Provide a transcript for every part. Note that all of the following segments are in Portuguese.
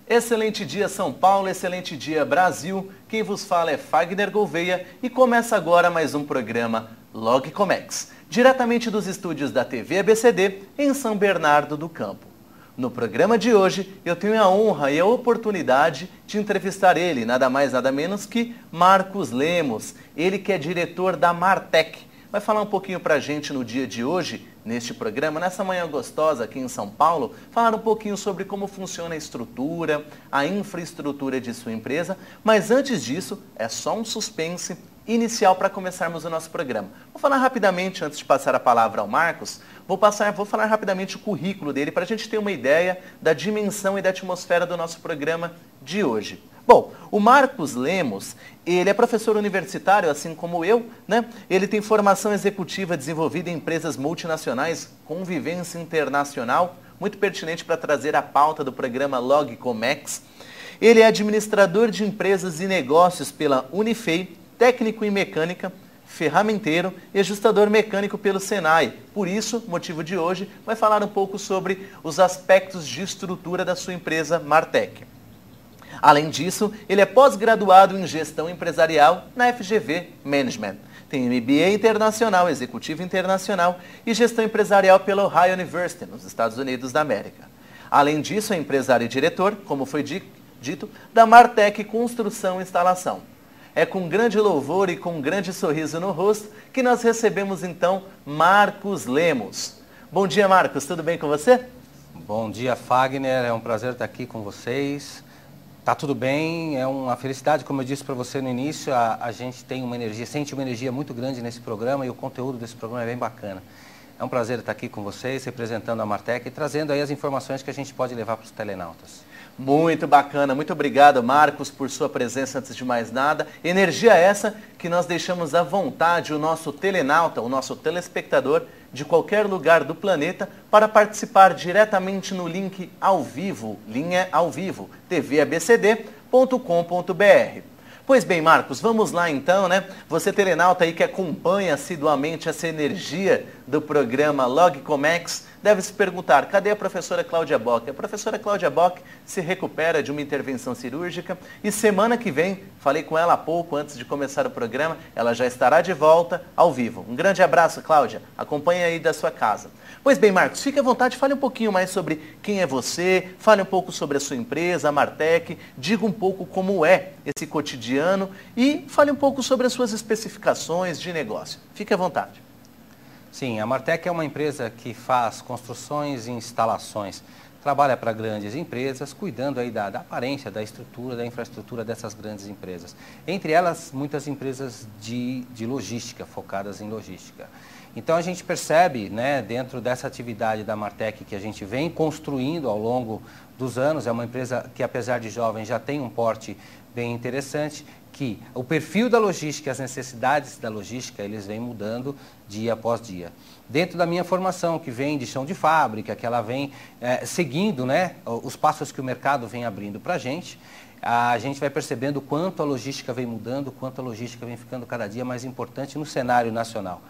Excelente dia São Paulo, excelente dia Brasil. Quem vos fala é Fagner Gouveia e começa agora mais um programa Logcomex, diretamente dos estúdios da TV ABCD em São Bernardo do Campo. No programa de hoje eu tenho a honra e a oportunidade de entrevistar ele, nada mais nada menos que Marcos Lemos, ele que é diretor da Martec. Vai falar um pouquinho pra gente no dia de hoje, neste programa, nessa manhã gostosa aqui em São Paulo, falar um pouquinho sobre como funciona a estrutura, a infraestrutura de sua empresa, mas antes disso, é só um suspense inicial para começarmos o nosso programa. Vou falar rapidamente, antes de passar a palavra ao Marcos, vou falar rapidamente o currículo dele para a gente ter uma ideia da dimensão e da atmosfera do nosso programa de hoje. Bom, o Marcos Lemos, ele é professor universitário, assim como eu, né? Ele tem formação executiva desenvolvida em empresas multinacionais, convivência internacional, muito pertinente para trazer a pauta do programa Logcomex. Ele é administrador de empresas e negócios pela Unifei, técnico em mecânica, ferramenteiro e ajustador mecânico pelo Senai. Por isso, motivo de hoje, vai falar um pouco sobre os aspectos de estrutura da sua empresa Martec. Além disso, ele é pós-graduado em gestão empresarial na FGV Management. Tem MBA internacional, executivo internacional e gestão empresarial pela Ohio University, nos Estados Unidos da América. Além disso, é empresário e diretor, como foi dito, da Martec Construção e Instalação. É com grande louvor e com um grande sorriso no rosto que nós recebemos então Marcos Lemos. Bom dia, Marcos, tudo bem com você? Bom dia, Fagner, é um prazer estar aqui com vocês. Tá tudo bem, é uma felicidade, como eu disse para você no início, a gente tem uma energia, sente uma energia muito grande nesse programa e o conteúdo desse programa é bem bacana. É um prazer estar aqui com vocês, representando a Martec e trazendo aí as informações que a gente pode levar para os telenautas. Muito bacana, muito obrigado, Marcos, por sua presença antes de mais nada. Energia essa que nós deixamos à vontade o nosso telenauta, o nosso telespectador de qualquer lugar do planeta para participar diretamente no link ao vivo, linha ao vivo, tvabcd.com.br. Pois bem, Marcos, vamos lá então, né? Você telenauta aí que acompanha assiduamente essa energia do programa Logcomex, deve se perguntar, cadê a professora Cláudia Bock? A professora Cláudia Bock se recupera de uma intervenção cirúrgica e semana que vem, falei com ela há pouco antes de começar o programa, ela já estará de volta ao vivo. Um grande abraço, Cláudia. Acompanhe aí da sua casa. Pois bem, Marcos, fique à vontade, fale um pouquinho mais sobre quem é você, fale um pouco sobre a sua empresa, a Martec, diga um pouco como é esse cotidiano e fale um pouco sobre as suas especificações de negócio. Fique à vontade. Sim, a Martec é uma empresa que faz construções e instalações, trabalha para grandes empresas, cuidando aí da aparência, da estrutura, da infraestrutura dessas grandes empresas. Entre elas, muitas empresas de logística, focadas em logística. Então a gente percebe, né, dentro dessa atividade da Martec que a gente vem construindo ao longo dos anos, é uma empresa que apesar de jovem já tem um porte bem interessante, que o perfil da logística e as necessidades da logística, eles vêm mudando dia após dia. Dentro da minha formação, que vem de chão de fábrica, que ela vem seguindo, né, os passos que o mercado vem abrindo para a gente vai percebendo quanto a logística vem mudando, quanto a logística vem ficando cada dia mais importante no cenário nacional.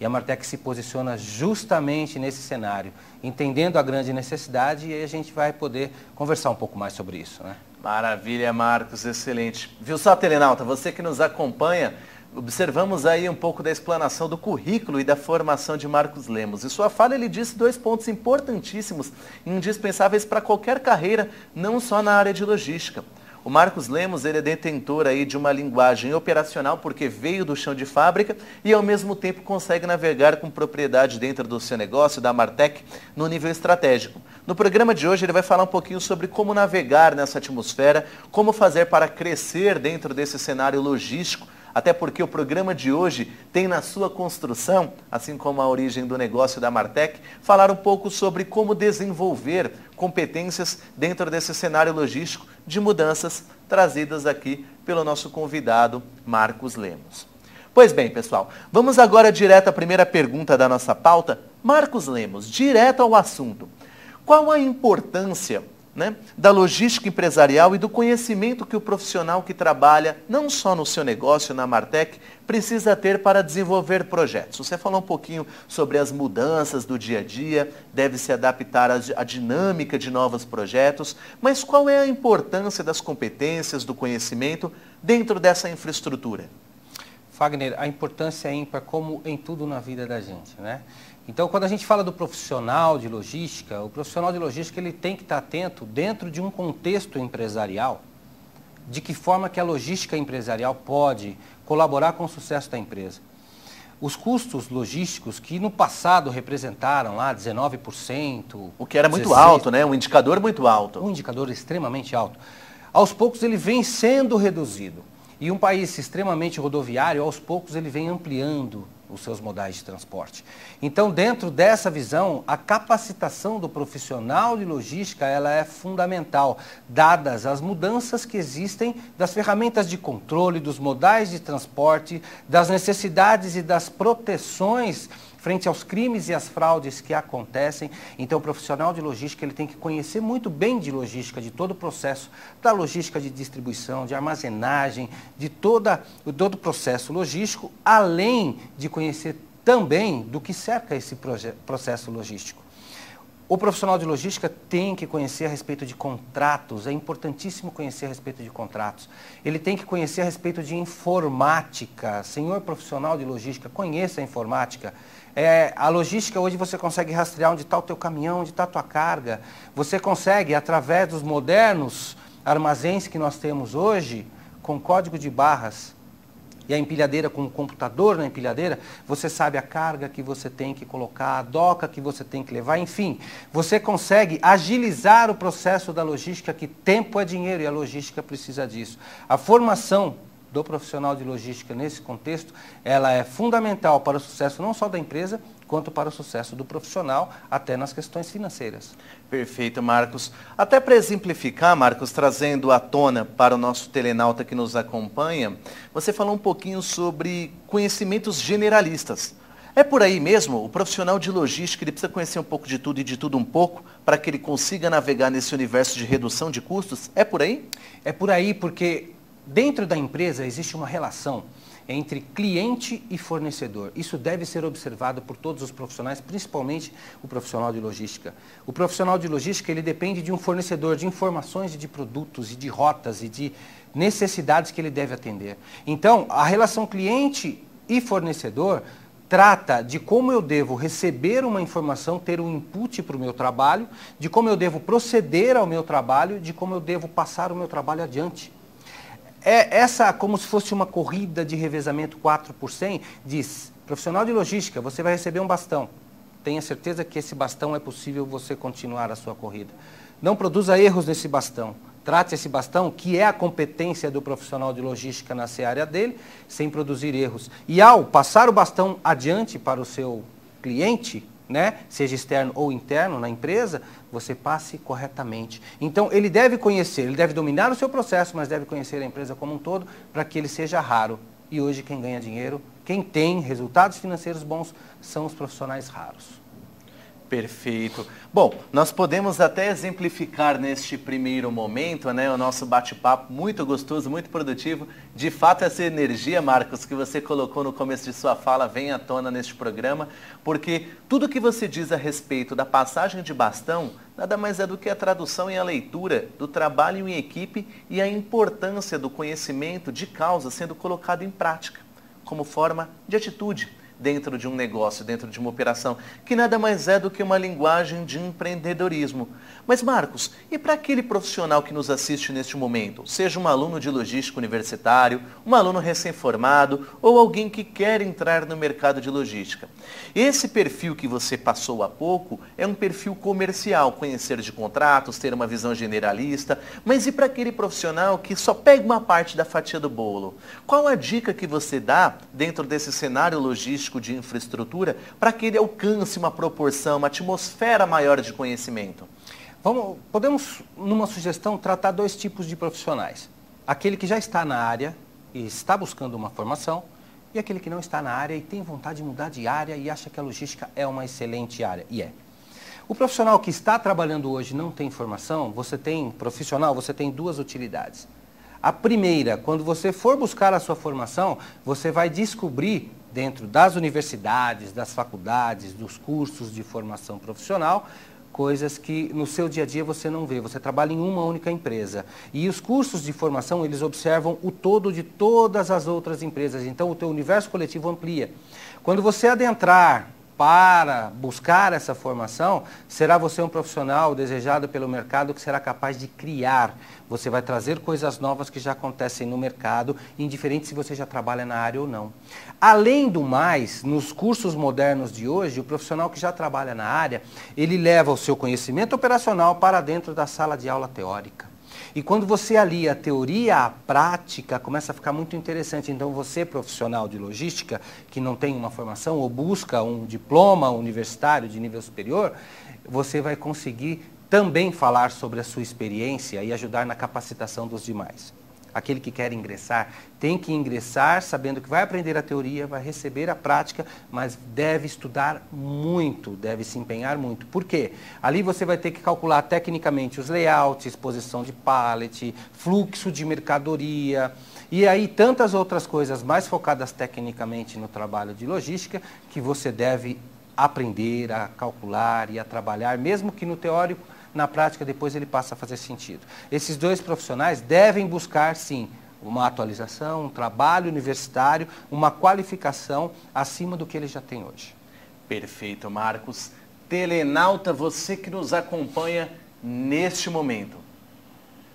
E a Martec se posiciona justamente nesse cenário, entendendo a grande necessidade, e aí a gente vai poder conversar um pouco mais sobre isso, né? Maravilha, Marcos, excelente. Viu só, telenauta, você que nos acompanha, observamos aí um pouco da explanação do currículo e da formação de Marcos Lemos. E sua fala, ele disse 2 pontos importantíssimos, indispensáveis para qualquer carreira, não só na área de logística. O Marcos Lemos, ele é detentor aí de uma linguagem operacional porque veio do chão de fábrica e ao mesmo tempo consegue navegar com propriedade dentro do seu negócio, da Martec, no nível estratégico. No programa de hoje ele vai falar um pouquinho sobre como navegar nessa atmosfera, como fazer para crescer dentro desse cenário logístico, até porque o programa de hoje tem na sua construção, assim como a origem do negócio da Martec, falar um pouco sobre como desenvolver competências dentro desse cenário logístico de mudanças trazidas aqui pelo nosso convidado Marcos Lemos. Pois bem, pessoal, vamos agora direto à primeira pergunta da nossa pauta. Marcos Lemos, direto ao assunto. Qual a importância né, da logística empresarial e do conhecimento que o profissional que trabalha, não só no seu negócio, na Martec, precisa ter para desenvolver projetos. Você falou um pouquinho sobre as mudanças do dia a dia, deve se adaptar à dinâmica de novos projetos, mas qual é a importância das competências, do conhecimento dentro dessa infraestrutura? Fagner, a importância é ímpar como em tudo na vida da gente, né? Então, quando a gente fala do profissional de logística, o profissional de logística ele tem que estar atento dentro de um contexto empresarial, de que forma que a logística empresarial pode colaborar com o sucesso da empresa. Os custos logísticos que no passado representaram lá 19%... O que era muito 16%, alto, né? Um indicador muito alto. Um indicador extremamente alto. Aos poucos ele vem sendo reduzido. E um país extremamente rodoviário, aos poucos ele vem ampliando os seus modais de transporte. Então, dentro dessa visão, a capacitação do profissional de logística ela é fundamental, dadas as mudanças que existem das ferramentas de controle, dos modais de transporte, das necessidades e das proteções frente aos crimes e às fraudes que acontecem. Então, o profissional de logística ele tem que conhecer muito bem de logística, de todo o processo, da logística de distribuição, de armazenagem, de todo o processo logístico, além de conhecer também do que cerca esse processo logístico. O profissional de logística tem que conhecer a respeito de contratos, é importantíssimo conhecer a respeito de contratos. Ele tem que conhecer a respeito de informática. Senhor profissional de logística, conheça a informática. A logística hoje você consegue rastrear onde está o teu caminhão, onde está a tua carga. Você consegue, através dos modernos armazéns que nós temos hoje, com código de barras, e a empilhadeira com o computador na empilhadeira, você sabe a carga que você tem que colocar, a doca que você tem que levar, enfim. Você consegue agilizar o processo da logística, que tempo é dinheiro e a logística precisa disso. A formação do profissional de logística nesse contexto, ela é fundamental para o sucesso não só da empresa, quanto para o sucesso do profissional, até nas questões financeiras. Perfeito, Marcos. Até para exemplificar, Marcos, trazendo à tona para o nosso telenauta que nos acompanha, você falou um pouquinho sobre conhecimentos generalistas. É por aí mesmo? O profissional de logística ele precisa conhecer um pouco de tudo e de tudo um pouco para que ele consiga navegar nesse universo de redução de custos? É por aí? É por aí porque dentro da empresa existe uma relação entre cliente e fornecedor. Isso deve ser observado por todos os profissionais, principalmente o profissional de logística. O profissional de logística ele depende de um fornecedor de informações e de produtos e de rotas e de necessidades que ele deve atender. Então, a relação cliente e fornecedor trata de como eu devo receber uma informação, ter um input para o meu trabalho, de como eu devo proceder ao meu trabalho, de como eu devo passar o meu trabalho adiante. Essa, como se fosse uma corrida de revezamento 4 por 100, diz, profissional de logística, você vai receber um bastão. Tenha certeza que esse bastão é possível você continuar a sua corrida. Não produza erros nesse bastão. Trate esse bastão, que é a competência do profissional de logística na seara dele, sem produzir erros. E ao passar o bastão adiante para o seu cliente, né, seja externo ou interno na empresa, você passe corretamente. Então, ele deve conhecer, ele deve dominar o seu processo, mas deve conhecer a empresa como um todo para que ele seja raro. E hoje quem ganha dinheiro, quem tem resultados financeiros bons, são os profissionais raros. Perfeito. Bom, nós podemos até exemplificar neste primeiro momento, né, o nosso bate-papo muito gostoso, muito produtivo. De fato, essa energia, Marcos, que você colocou no começo de sua fala vem à tona neste programa, porque tudo que você diz a respeito da passagem de bastão nada mais é do que a tradução e a leitura do trabalho em equipe e a importância do conhecimento de causa sendo colocado em prática, como forma de atitude dentro de um negócio, dentro de uma operação, que nada mais é do que uma linguagem de empreendedorismo. Mas, Marcos, e para aquele profissional que nos assiste neste momento, seja um aluno de logística universitário, um aluno recém-formado ou alguém que quer entrar no mercado de logística? Esse perfil que você passou há pouco é um perfil comercial, conhecer de contratos, ter uma visão generalista, mas e para aquele profissional que só pega uma parte da fatia do bolo? Qual a dica que você dá dentro desse cenário logístico de infraestrutura para que ele alcance uma proporção, uma atmosfera maior de conhecimento? Podemos, numa sugestão, tratar dois tipos de profissionais. Aquele que já está na área e está buscando uma formação e aquele que não está na área e tem vontade de mudar de área e acha que a logística é uma excelente área. E é. O profissional que está trabalhando hoje não tem formação, você tem duas utilidades. A primeira, quando você for buscar a sua formação, você vai descobrir dentro das universidades, das faculdades, dos cursos de formação profissional, coisas que no seu dia a dia você não vê. Você trabalha em uma única empresa. E os cursos de formação, eles observam o todo de todas as outras empresas. Então, o teu universo coletivo amplia. Quando você adentrar para buscar essa formação, será você um profissional desejado pelo mercado que será capaz de criar. Você vai trazer coisas novas que já acontecem no mercado, indiferente se você já trabalha na área ou não. Além do mais, nos cursos modernos de hoje, o profissional que já trabalha na área, ele leva o seu conhecimento operacional para dentro da sala de aula teórica. E quando você alia a teoria à prática, começa a ficar muito interessante. Então, você, profissional de logística, que não tem uma formação ou busca um diploma universitário de nível superior, você vai conseguir também falar sobre a sua experiência e ajudar na capacitação dos demais. Aquele que quer ingressar, tem que ingressar sabendo que vai aprender a teoria, vai receber a prática, mas deve estudar muito, deve se empenhar muito. Por quê? Ali você vai ter que calcular tecnicamente os layouts, posição de pallet, fluxo de mercadoria, e aí tantas outras coisas mais focadas tecnicamente no trabalho de logística, que você deve aprender a calcular e a trabalhar, mesmo que no teórico, na prática, depois ele passa a fazer sentido. Esses dois profissionais devem buscar, sim, uma atualização, um trabalho universitário, uma qualificação acima do que eles já têm hoje. Perfeito, Marcos. Telenauta, você que nos acompanha neste momento.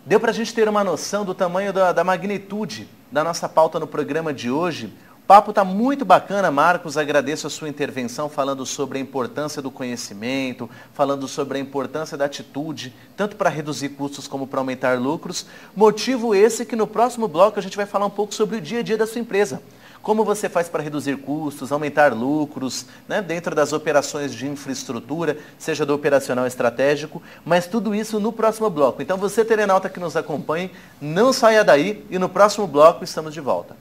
Deu para a gente ter uma noção do tamanho da magnitude da nossa pauta no programa de hoje. O papo está muito bacana, Marcos, agradeço a sua intervenção falando sobre a importância do conhecimento, falando sobre a importância da atitude, tanto para reduzir custos como para aumentar lucros. Motivo esse que no próximo bloco a gente vai falar um pouco sobre o dia a dia da sua empresa. Como você faz para reduzir custos, aumentar lucros, né, dentro das operações de infraestrutura, seja do operacional estratégico, mas tudo isso no próximo bloco. Então você, telenauta que nos acompanhe, não saia daí e no próximo bloco estamos de volta.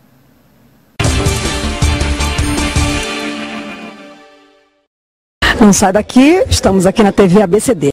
Não sai daqui, estamos aqui na TV ABCD.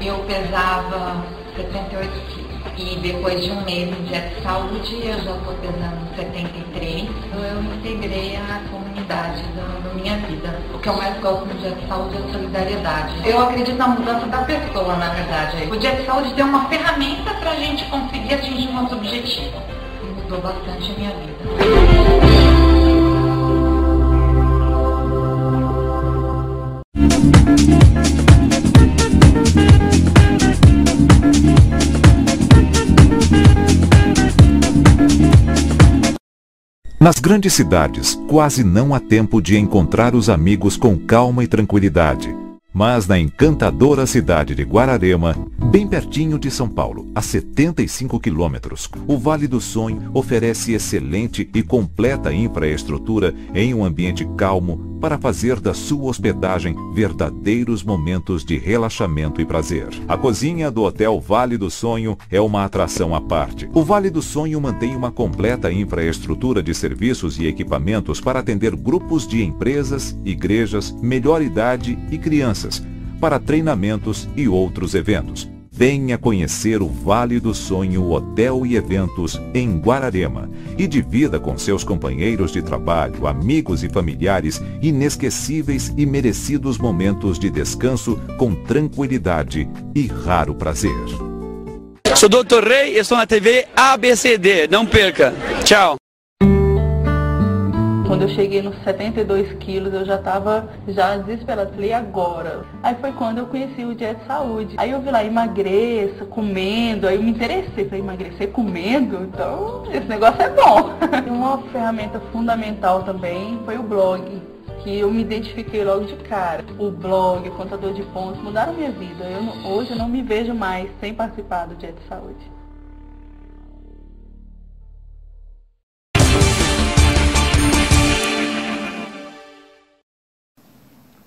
Eu pesava 78 quilos e depois de um mês em Dieta Saúde eu já estou pesando 73. Eu integrei a comunidade da minha vida. O que eu mais gosto no Dieta Saúde é a solidariedade. Eu acredito na mudança da pessoa, na verdade. O Dieta Saúde deu uma ferramenta para a gente conseguir atingir o nosso objetivo. E mudou bastante a minha vida. Nas grandes cidades, quase não há tempo de encontrar os amigos com calma e tranquilidade. Mas na encantadora cidade de Guararema, bem pertinho de São Paulo, a 75 quilômetros, o Vale do Sonho oferece excelente e completa infraestrutura em um ambiente calmo para fazer da sua hospedagem verdadeiros momentos de relaxamento e prazer. A cozinha do Hotel Vale do Sonho é uma atração à parte. O Vale do Sonho mantém uma completa infraestrutura de serviços e equipamentos para atender grupos de empresas, igrejas, melhor idade e crianças, para treinamentos e outros eventos. Venha conhecer o Vale do Sonho Hotel e Eventos em Guararema e divida com seus companheiros de trabalho, amigos e familiares inesquecíveis e merecidos momentos de descanso com tranquilidade e raro prazer. Sou Dr. Rei e estou na TV ABCD. Não perca. Tchau. Quando eu cheguei nos 72 quilos, eu já estava desesperada. Falei, agora? Aí foi quando eu conheci o Dieta Saúde. Aí eu vi lá, emagreça, comendo. Aí eu me interessei. Falei, emagrecer comendo? Então, esse negócio é bom. E uma ferramenta fundamental também foi o blog, que eu me identifiquei logo de cara. O blog, o contador de pontos, mudaram minha vida. Hoje eu não me vejo mais sem participar do Dieta Saúde.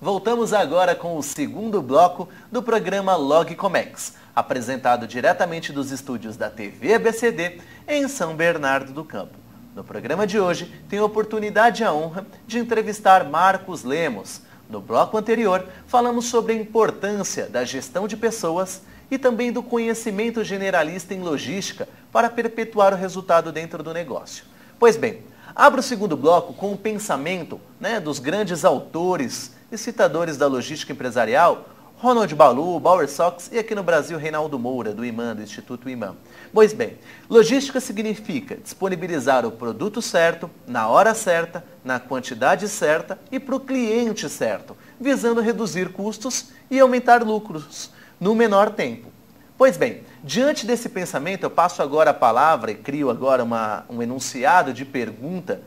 Voltamos agora com o segundo bloco do programa Logcomex, apresentado diretamente dos estúdios da TV ABCD em São Bernardo do Campo. No programa de hoje, tenho a oportunidade e a honra de entrevistar Marcos Lemos, No bloco anterior, falamos sobre a importância da gestão de pessoas e também do conhecimento generalista em logística para perpetuar o resultado dentro do negócio. Pois bem, abro o segundo bloco com o pensamento dos grandes autores e citadores da logística empresarial, Ronald Ballu, Bauer Sox e aqui no Brasil Reinaldo Moura, do IMAN, do Instituto IMAN. Pois bem, logística significa disponibilizar o produto certo, na hora certa, na quantidade certa e para o cliente certo, visando reduzir custos e aumentar lucros no menor tempo. Pois bem, diante desse pensamento, eu passo agora a palavra e crio agora um enunciado de pergunta,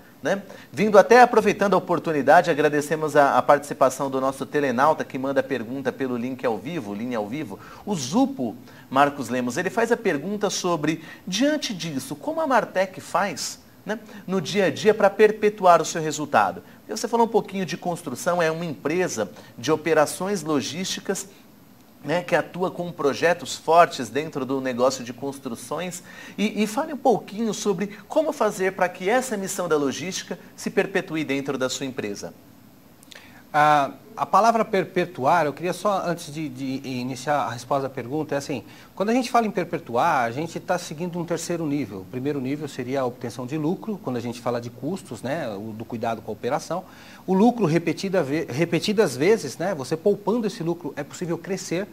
vindo até aproveitando a oportunidade, agradecemos a participação do nosso telenauta que manda a pergunta pelo link ao vivo, linha ao vivo, o Zupo Marcos Lemos. Ele faz a pergunta sobre, diante disso, como a Martec faz no dia a dia para perpetuar o seu resultado? Você falou um pouquinho de construção, é uma empresa de operações logísticas que atua com projetos fortes dentro do negócio de construções e fale um pouquinho sobre como fazer para que essa missão da logística se perpetue dentro da sua empresa. A palavra perpetuar, eu queria só, antes de iniciar a resposta à pergunta, é assim, quando a gente fala em perpetuar, a gente está seguindo um terceiro nível. O primeiro nível seria a obtenção de lucro, quando a gente fala de custos, do cuidado com a operação. O lucro repetidas vezes, você poupando esse lucro, é possível crescer.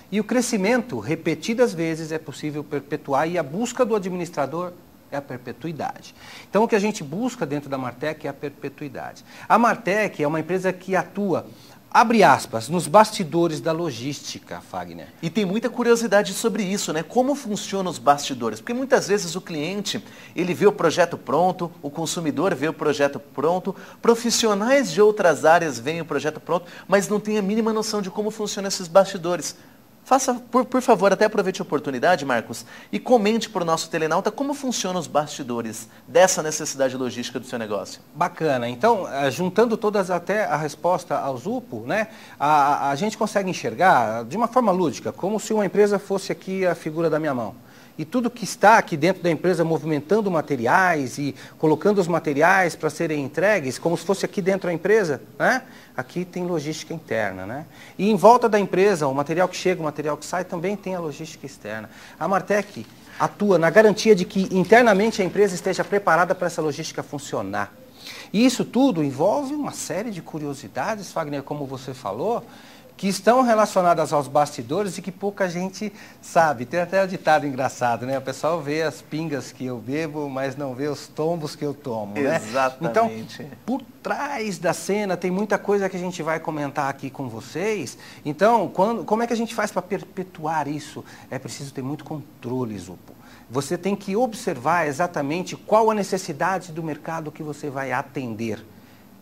E o crescimento, repetidas vezes, é possível perpetuar e a busca do administrador é a perpetuidade. Então, o que a gente busca dentro da Martec é a perpetuidade. A Martec é uma empresa que atua, abre aspas, nos bastidores da logística, Fagner. E tem muita curiosidade sobre isso, Como funcionam os bastidores? Porque muitas vezes o cliente, ele vê o projeto pronto, o consumidor vê o projeto pronto, profissionais de outras áreas veem o projeto pronto, mas não tem a mínima noção de como funcionam esses bastidores. Faça, por favor, até aproveite a oportunidade, Marcos, e comente para o nosso telenauta como funcionam os bastidores dessa necessidade logística do seu negócio. Bacana. Então, juntando todas até a resposta ao Zupo, a gente consegue enxergar de uma forma lúdica, como se uma empresa fosse aqui a figura da minha mão. E tudo que está aqui dentro da empresa movimentando materiais e colocando os materiais para serem entregues, como se fosse aqui dentro da empresa, aqui tem logística interna. E em volta da empresa, o material que chega, o material que sai, também tem a logística externa. A Martec atua na garantia de que internamente a empresa esteja preparada para essa logística funcionar. E isso tudo envolve uma série de curiosidades, Fagner, como você falou, que estão relacionadas aos bastidores e que pouca gente sabe. Tem até um ditado engraçado, O pessoal vê as pingas que eu bebo, mas não vê os tombos que eu tomo, Exatamente. Então, por trás da cena tem muita coisa que a gente vai comentar aqui com vocês. Então, como é que a gente faz para perpetuar isso? É preciso ter muito controle, Zupo. Você tem que observar exatamente qual a necessidade do mercado que você vai atender.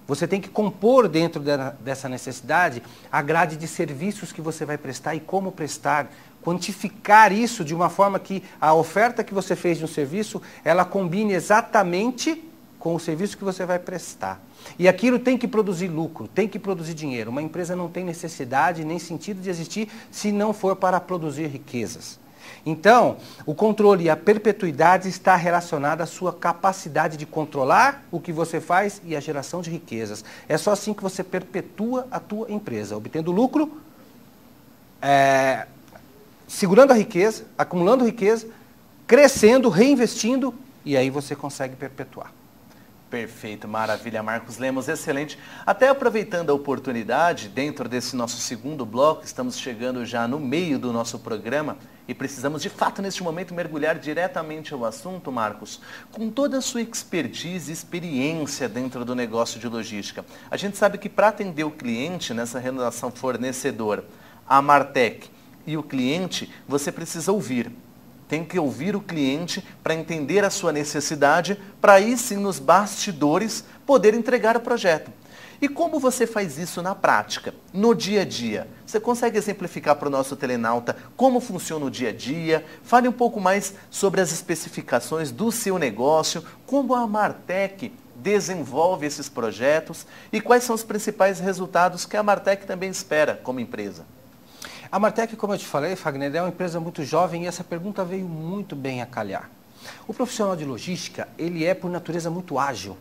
Você tem que compor dentro dessa necessidade a grade de serviços que você vai prestar e como prestar, quantificar isso de uma forma que a oferta que você fez de um serviço, ela combine exatamente com o serviço que você vai prestar. E aquilo tem que produzir lucro, tem que produzir dinheiro. Uma empresa não tem necessidade nem sentido de existir se não for para produzir riquezas. Então, o controle e a perpetuidade está relacionada à sua capacidade de controlar o que você faz e a geração de riquezas. É só assim que você perpetua a tua empresa, obtendo lucro, segurando a riqueza, acumulando riqueza, crescendo, reinvestindo, e aí você consegue perpetuar. Perfeito, maravilha, Marcos Lemos, excelente. Até aproveitando a oportunidade, dentro desse nosso segundo bloco, estamos chegando já no meio do nosso programa e precisamos, de fato, neste momento, mergulhar diretamente ao assunto, Marcos, com toda a sua expertise e experiência dentro do negócio de logística. A gente sabe que para atender o cliente nessa relação fornecedor, a Martec e o cliente, você precisa ouvir. Tem que ouvir o cliente para entender a sua necessidade, para aí sim, nos bastidores, poder entregar o projeto. E como você faz isso na prática, no dia a dia? Você consegue exemplificar para o nosso telenauta como funciona o dia a dia? Fale um pouco mais sobre as especificações do seu negócio, como a Martec desenvolve esses projetos e quais são os principais resultados que a Martec também espera como empresa. A Martec, como eu te falei, Fagner, é uma empresa muito jovem e essa pergunta veio muito bem a calhar. O profissional de logística, ele é por natureza muito ágil,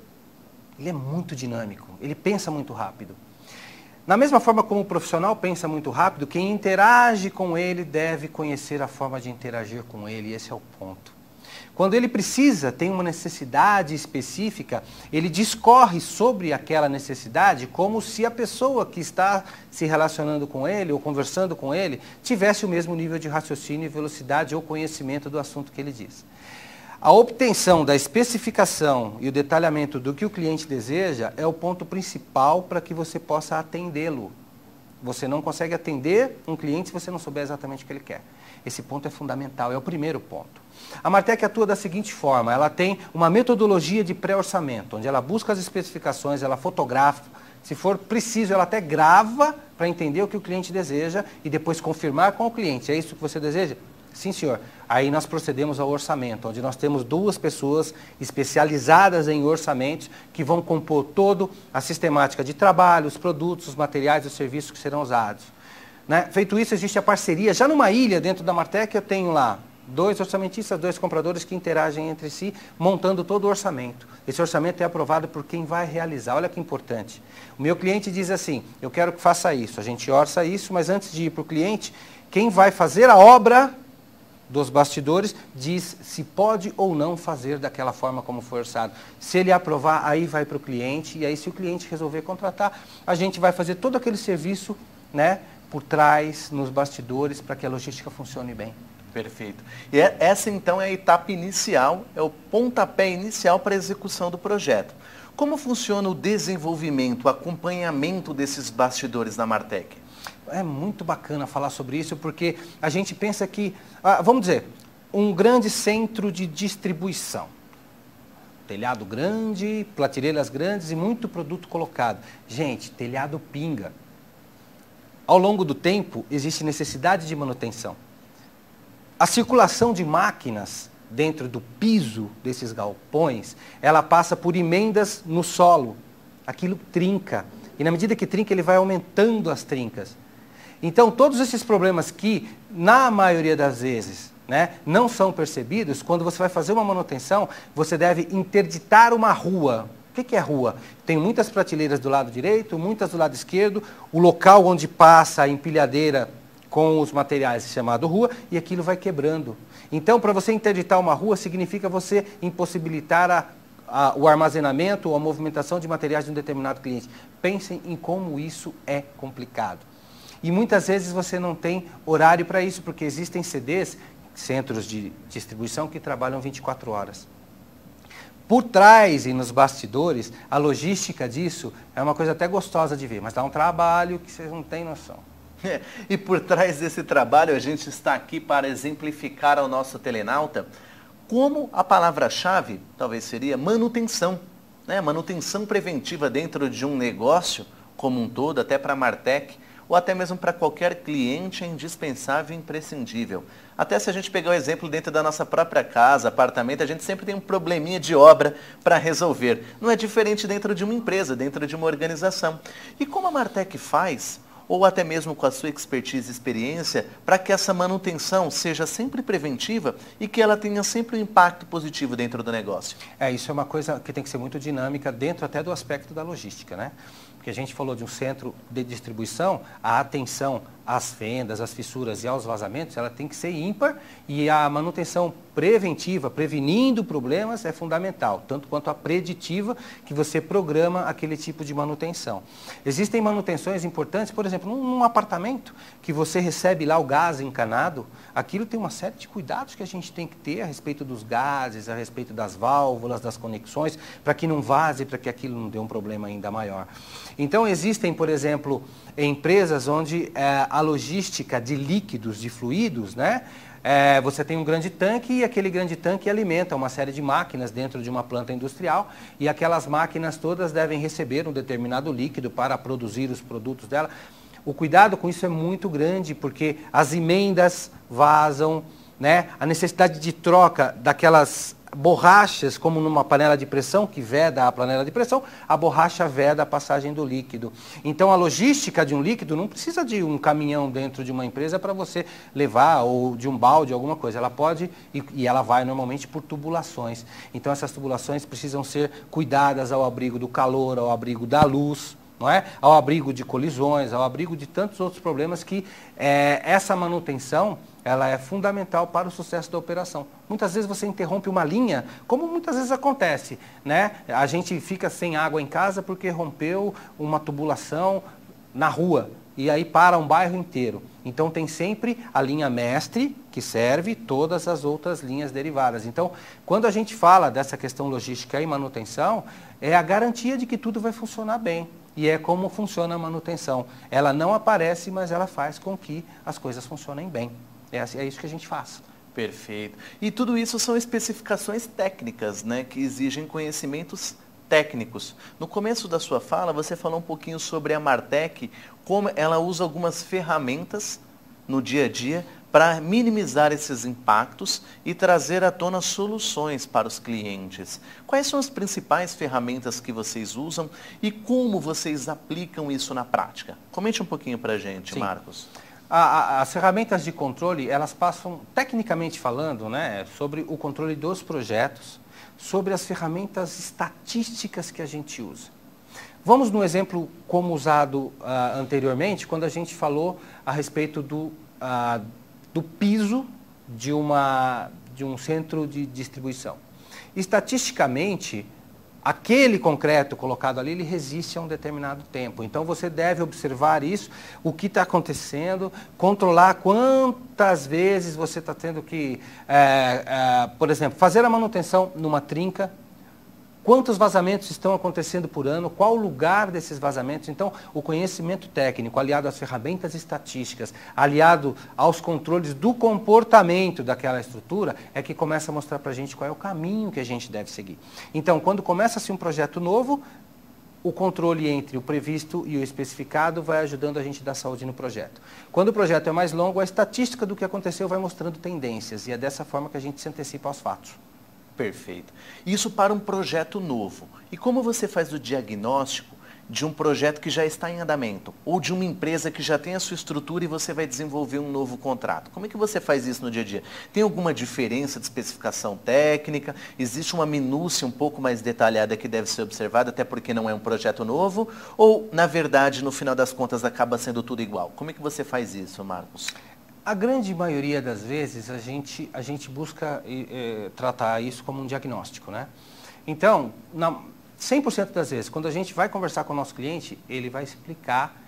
ele é muito dinâmico, ele pensa muito rápido. Na mesma forma como o profissional pensa muito rápido, quem interage com ele deve conhecer a forma de interagir com ele, esse é o ponto. Quando ele precisa, tem uma necessidade específica, ele discorre sobre aquela necessidade como se a pessoa que está se relacionando com ele ou conversando com ele tivesse o mesmo nível de raciocínio, velocidade ou conhecimento do assunto que ele diz. A obtenção da especificação e o detalhamento do que o cliente deseja é o ponto principal para que você possa atendê-lo. Você não consegue atender um cliente se você não souber exatamente o que ele quer. Esse ponto é fundamental, é o primeiro ponto. A Martec atua da seguinte forma, ela tem uma metodologia de pré-orçamento, onde ela busca as especificações, ela fotografa, se for preciso, ela até grava para entender o que o cliente deseja e depois confirmar com o cliente. É isso que você deseja? Sim, senhor. Aí nós procedemos ao orçamento, onde nós temos 2 pessoas especializadas em orçamentos que vão compor toda a sistemática de trabalho, os produtos, os materiais, os serviços que serão usados. Né? Feito isso, existe a parceria. Já numa ilha dentro da Martec, eu tenho lá 2 orçamentistas, 2 compradores que interagem entre si, montando todo o orçamento. Esse orçamento é aprovado por quem vai realizar. Olha que importante. O meu cliente diz assim, eu quero que faça isso. A gente orça isso, mas antes de ir para o cliente, quem vai fazer a obra dos bastidores diz se pode ou não fazer daquela forma como foi orçado. Se ele aprovar, aí vai para o cliente, e aí se o cliente resolver contratar, a gente vai fazer todo aquele serviço, né, por trás, nos bastidores, para que a logística funcione bem. Perfeito. E essa então é a etapa inicial, é o pontapé inicial para a execução do projeto. Como funciona o desenvolvimento, o acompanhamento desses bastidores na Martec? É muito bacana falar sobre isso, porque a gente pensa que, vamos dizer, um grande centro de distribuição. Telhado grande, prateleiras grandes e muito produto colocado. Gente, telhado pinga. Ao longo do tempo, existe necessidade de manutenção. A circulação de máquinas dentro do piso desses galpões, ela passa por emendas no solo. Aquilo trinca. E na medida que trinca, ele vai aumentando as trincas. Então, todos esses problemas que, na maioria das vezes, né, não são percebidos, quando você vai fazer uma manutenção, você deve interditar uma rua. O que é rua? Tem muitas prateleiras do lado direito, muitas do lado esquerdo, o local onde passa a empilhadeira com os materiais é chamado rua, e aquilo vai quebrando. Então, para você interditar uma rua, significa você impossibilitar o armazenamento ou a movimentação de materiais de um determinado cliente. Pensem em como isso é complicado. E muitas vezes você não tem horário para isso, porque existem CDs, centros de distribuição, que trabalham 24 horas. Por trás e nos bastidores, a logística disso é uma coisa até gostosa de ver, mas dá um trabalho que vocês não têm noção. E por trás desse trabalho, a gente está aqui para exemplificar ao nosso telenauta como a palavra-chave talvez seria manutenção. Né? Manutenção preventiva dentro de um negócio como um todo, até para a Martec, ou até mesmo para qualquer cliente é indispensável e imprescindível. Até se a gente pegar o exemplo dentro da nossa própria casa, apartamento, a gente sempre tem um probleminha de obra para resolver. Não é diferente dentro de uma empresa, dentro de uma organização. E como a Martec faz, ou até mesmo com a sua expertise e experiência, para que essa manutenção seja sempre preventiva e que ela tenha sempre um impacto positivo dentro do negócio? Isso é uma coisa que tem que ser muito dinâmica dentro até do aspecto da logística, né? Porque a gente falou de um centro de distribuição, a atenção às fendas, às fissuras e aos vazamentos, ela tem que ser ímpar, e a manutenção preventiva, prevenindo problemas, é fundamental, tanto quanto a preditiva, que você programa aquele tipo de manutenção. Existem manutenções importantes, por exemplo, num apartamento que você recebe lá o gás encanado, aquilo tem uma série de cuidados que a gente tem que ter a respeito dos gases, a respeito das válvulas, das conexões, para que não vaze, para que aquilo não dê um problema ainda maior. Então existem, por exemplo, empresas onde a logística de líquidos, de fluidos, né? Você tem um grande tanque e aquele grande tanque alimenta uma série de máquinas dentro de uma planta industrial, e aquelas máquinas todas devem receber um determinado líquido para produzir os produtos dela. O cuidado com isso é muito grande, porque as emendas vazam, né? A necessidade de troca daquelas borrachas, como numa panela de pressão, que veda a panela de pressão, a borracha veda a passagem do líquido. Então, a logística de um líquido não precisa de um caminhão dentro de uma empresa para você levar, ou de um balde, alguma coisa. Ela pode, e ela vai normalmente por tubulações. Então, essas tubulações precisam ser cuidadas ao abrigo do calor, ao abrigo da luz, não é? Ao abrigo de colisões, ao abrigo de tantos outros problemas que essa manutenção ela é fundamental para o sucesso da operação. Muitas vezes você interrompe uma linha, como muitas vezes acontece, né? A gente fica sem água em casa porque rompeu uma tubulação na rua e aí para um bairro inteiro. Então tem sempre a linha mestre que serve todas as outras linhas derivadas. Então, quando a gente fala dessa questão logística e manutenção, é a garantia de que tudo vai funcionar bem. E é como funciona a manutenção. Ela não aparece, mas ela faz com que as coisas funcionem bem. É isso que a gente faz. Perfeito. E tudo isso são especificações técnicas, né, que exigem conhecimentos técnicos. No começo da sua fala, você falou um pouquinho sobre a Martec, como ela usa algumas ferramentas no dia a dia para minimizar esses impactos e trazer à tona soluções para os clientes. Quais são as principais ferramentas que vocês usam e como vocês aplicam isso na prática? Comente um pouquinho para a gente, Marcos. As ferramentas de controle, elas passam, tecnicamente falando, né, sobre o controle dos projetos, sobre as ferramentas estatísticas que a gente usa. Vamos no exemplo como usado anteriormente, quando a gente falou a respeito do piso de um centro de distribuição. Estatisticamente, aquele concreto colocado ali, ele resiste a um determinado tempo. Então, você deve observar isso, o que está acontecendo, controlar quantas vezes você está tendo que, por exemplo, fazer a manutenção numa trinca, quantos vazamentos estão acontecendo por ano, qual o lugar desses vazamentos. Então, o conhecimento técnico, aliado às ferramentas estatísticas, aliado aos controles do comportamento daquela estrutura, é que começa a mostrar para a gente qual é o caminho que a gente deve seguir. Então, quando começa-se um projeto novo, o controle entre o previsto e o especificado vai ajudando a gente a dar saúde no projeto. Quando o projeto é mais longo, a estatística do que aconteceu vai mostrando tendências, e é dessa forma que a gente se antecipa aos fatos. Perfeito. Isso para um projeto novo. E como você faz o diagnóstico de um projeto que já está em andamento? Ou de uma empresa que já tem a sua estrutura e você vai desenvolver um novo contrato? Como é que você faz isso no dia a dia? Tem alguma diferença de especificação técnica? Existe uma minúcia um pouco mais detalhada que deve ser observada, até porque não é um projeto novo? Ou, na verdade, no final das contas, acaba sendo tudo igual? Como é que você faz isso, Marcos? A grande maioria das vezes a gente busca tratar isso como um diagnóstico, né? Então, 100% das vezes, quando a gente vai conversar com o nosso cliente, ele vai explicar,